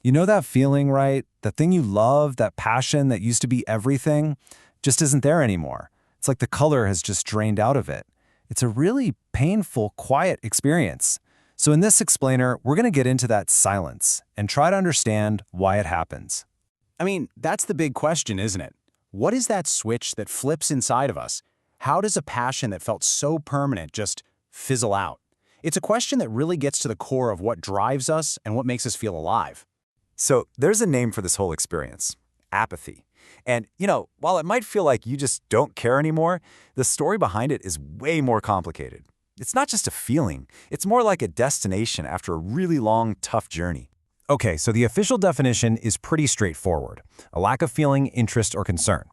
You know that feeling, right? The thing you love, that passion that used to be everything, just isn't there anymore. It's like the color has just drained out of it. It's a really painful, quiet experience. So in this explainer, we're going to get into that silence and try to understand why it happens. I mean, that's the big question, isn't it? What is that switch that flips inside of us? How does a passion that felt so permanent just fizzle out? It's a question that really gets to the core of what drives us and what makes us feel alive. So there's a name for this whole experience: apathy. And, while it might feel like you just don't care anymore, the story behind it is way more complicated. It's not just a feeling, it's more like a destination after a really long, tough journey. Okay, so the official definition is pretty straightforward: a lack of feeling, interest, or concern.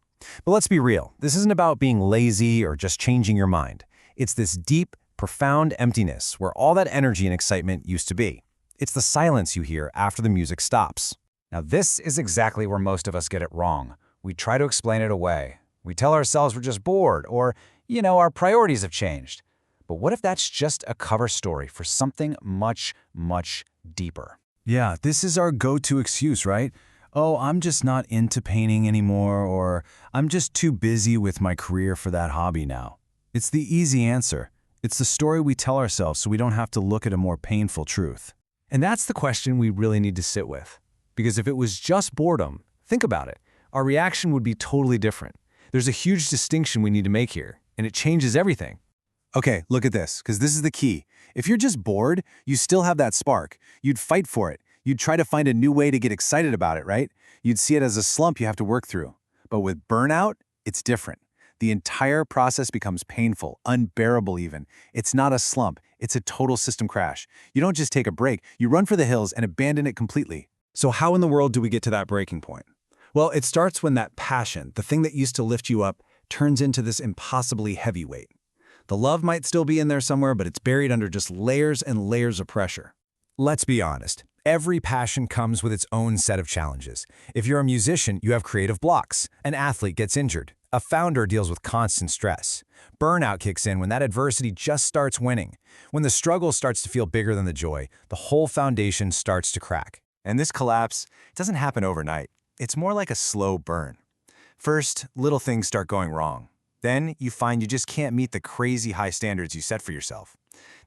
But let's be real, this isn't about being lazy or just changing your mind. It's this deep, profound emptiness where all that energy and excitement used to be. It's the silence you hear after the music stops. Now, this is exactly where most of us get it wrong. We try to explain it away. We tell ourselves we're just bored or, our priorities have changed. But what if that's just a cover story for something much, much deeper? Yeah, this is our go-to excuse, right? Oh, I'm just not into painting anymore, or I'm just too busy with my career for that hobby now. It's the easy answer. It's the story we tell ourselves so we don't have to look at a more painful truth. And that's the question we really need to sit with. Because if it was just boredom, think about it, our reaction would be totally different. There's a huge distinction we need to make here, and it changes everything. Okay, look at this, because this is the key. If you're just bored, you still have that spark. You'd fight for it. You'd try to find a new way to get excited about it, right? You'd see it as a slump you have to work through. But with burnout, it's different. The entire process becomes painful, unbearable even. It's not a slump, it's a total system crash. You don't just take a break, you run for the hills and abandon it completely. So how in the world do we get to that breaking point? Well, it starts when that passion, the thing that used to lift you up, turns into this impossibly heavy weight. The love might still be in there somewhere, but it's buried under just layers and layers of pressure. Let's be honest. Every passion comes with its own set of challenges. If you're a musician, you have creative blocks. An athlete gets injured. A founder deals with constant stress. Burnout kicks in when that adversity just starts winning. When the struggle starts to feel bigger than the joy, the whole foundation starts to crack. And this collapse doesn't happen overnight. It's more like a slow burn. First, little things start going wrong. Then you find you just can't meet the crazy high standards you set for yourself.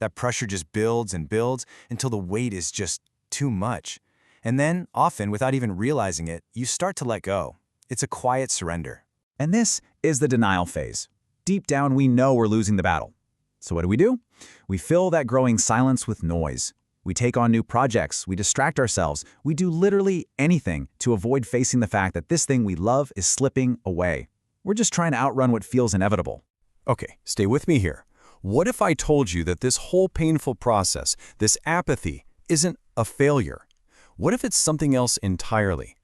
That pressure just builds and builds until the weight is just too much. And then, often without even realizing it, you start to let go. It's a quiet surrender. And this is the denial phase. Deep down, we know we're losing the battle. So what do? We fill that growing silence with noise. We take on new projects, we distract ourselves, we do literally anything to avoid facing the fact that this thing we love is slipping away. We're just trying to outrun what feels inevitable. Okay, stay with me here. What if I told you that this whole painful process, this apathy, isn't a failure? What if it's something else entirely?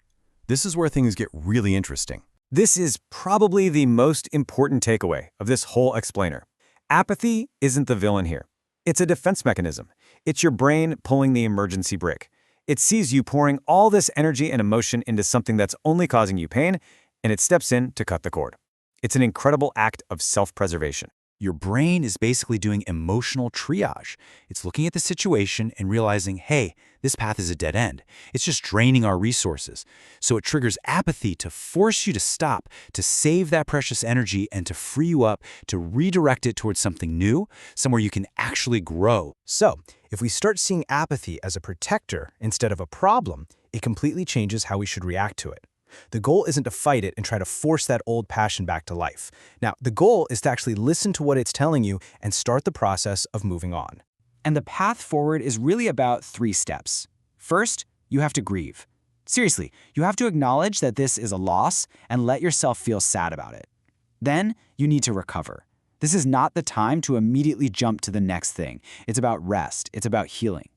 This is where things get really interesting. This is probably the most important takeaway of this whole explainer. Apathy isn't the villain here. It's a defense mechanism. It's your brain pulling the emergency brake. It sees you pouring all this energy and emotion into something that's only causing you pain, and it steps in to cut the cord. It's an incredible act of self-preservation. Your brain is basically doing emotional triage. It's looking at the situation and realizing, hey, this path is a dead end. It's just draining our resources. So it triggers apathy to force you to stop, to save that precious energy and to free you up, to redirect it towards something new, somewhere you can actually grow. So if we start seeing apathy as a protector instead of a problem, it completely changes how we should react to it. The goal isn't to fight it and try to force that old passion back to life. Now, the goal is to actually listen to what it's telling you and start the process of moving on. And the path forward is really about 3 steps. First, you have to grieve. Seriously, you have to acknowledge that this is a loss and let yourself feel sad about it. Then, you need to recover. This is not the time to immediately jump to the next thing. It's about rest. It's about healing.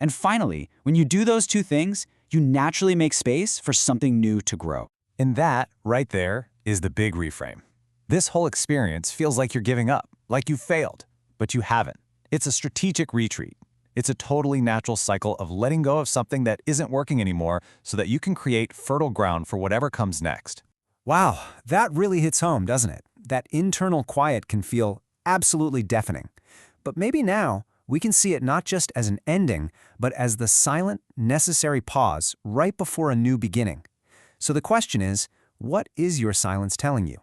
And finally, when you do those 2 things, you naturally make space for something new to grow. And that, right there, is the big reframe. This whole experience feels like you're giving up, like you failed, but you haven't. It's a strategic retreat. It's a totally natural cycle of letting go of something that isn't working anymore so that you can create fertile ground for whatever comes next. Wow, that really hits home, doesn't it? That internal quiet can feel absolutely deafening. But maybe now, we can see it not just as an ending, but as the silent, necessary pause right before a new beginning. So the question is, what is your silence telling you?